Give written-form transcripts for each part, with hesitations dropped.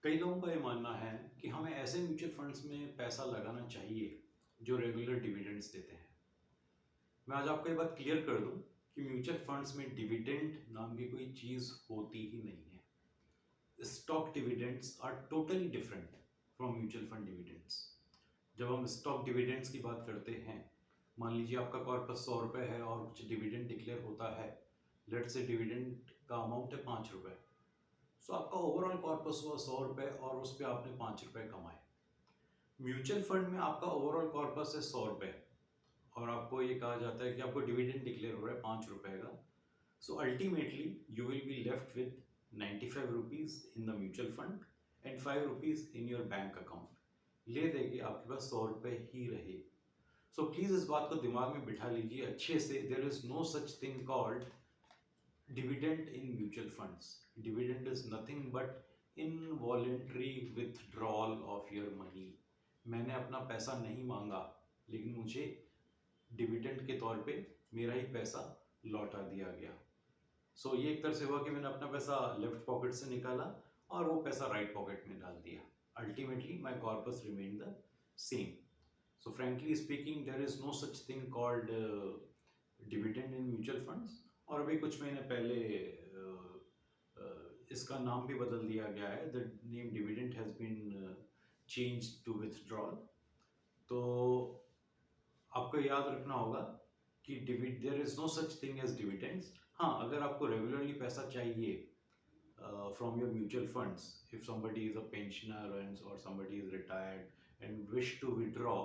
कई लोगों का ये मानना है कि हमें ऐसे म्यूचुअल फंड्स में पैसा लगाना चाहिए जो रेगुलर डिविडेंड्स देते हैं। मैं आज आपको ये बात क्लियर कर दूं कि म्यूचुअल फंड्स में डिविडेंड नाम की कोई चीज़ होती ही नहीं है। Stock dividends are totally different from mutual fund dividends. जब हम स्टॉक डिविडेंड्स की बात करते हैं, मान लीजिए आपका कॉर्पस 100 रुपये है और कुछ डिविडेंड डिक्लेयर होता है। लेट्स से डिविडेंड का अमाउंट है 5 रुपये। सो आपका ओवरऑल कॉर्पस हुआ 100 रुपये और उस पर आपने 5 रुपये कमाए। म्यूचुअल फंड में आपका ओवरऑल कॉर्पस है 100 रुपये और आपको ये कहा जाता है कि आपको डिविडेंड डिक्लेयर हो रहा है 5 रुपये का। So ultimately you will be left with 95 rupees in the mutual fund and 5 rupees in your bank account. ले दे के आपके पास 100 रुपये ही रहे। सो प्लीज़ इस बात को दिमाग में बिठा लीजिए अच्छे से। There is no such thing called dividend in mutual funds. Dividend is nothing but involuntary withdrawal of your money. मैंने अपना पैसा नहीं मांगा लेकिन मुझे डिविडेंड के तौर पे मेरा ही पैसा लौटा दिया गया। सो ये एक तरह से हुआ कि मैंने अपना पैसा लेफ्ट पॉकेट से निकाला और वो पैसा राइट पॉकेट में डाल दिया। Ultimately my corpus remain the same. So frankly speaking there is no such thing called dividend in mutual funds. और अभी कुछ महीने पहले इसका नाम भी बदल दिया गया है। The name dividend has been change to withdrawal. तो आपको याद रखना होगा कि there is no such thing as dividends. हाँ, अगर आपको रेगुलरली पैसा चाहिए from your mutual funds, if somebody is a pensioner and or somebody is retired and wish to withdraw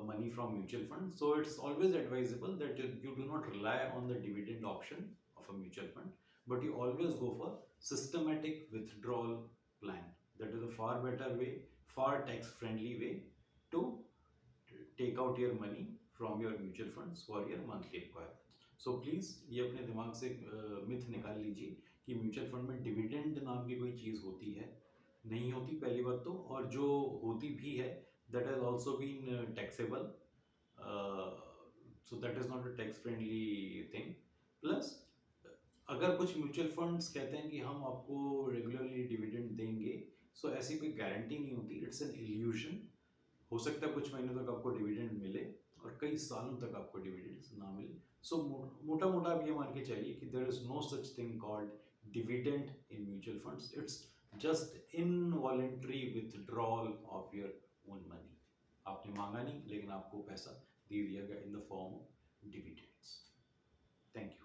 money from mutual funds, so it's always advisable that you do not rely on the dividend option of a mutual fund, but you always go for systematic withdrawal plan. That is a far better way, far tax friendly way to take out your money from your mutual funds for your monthly requirements. So please ये अपने दिमाग से myth निकाल लीजिए कि mutual fund में dividend नाम की कोई चीज़ होती है। नहीं होती पहली बात तो, और जो होती भी है that has also been taxable. So that is not a tax friendly thing. Plus अगर कुछ म्यूचुअल फंड्स कहते हैं कि हम आपको रेगुलरली डिविडेंड देंगे, सो ऐसी कोई गारंटी नहीं होती। It's an illusion. हो सकता है कुछ महीनों तक आपको डिविडेंड मिले और कई सालों तक आपको डिविडेंड्स ना मिले। सो मोटा मोटा आप ये मान के चलिए कि there is no such thing called dividend in mutual funds. It's just involuntary withdrawal of your own money. आपने मांगा नहीं लेकिन आपको पैसा दे दिया गया in the form of dividends. Thank you.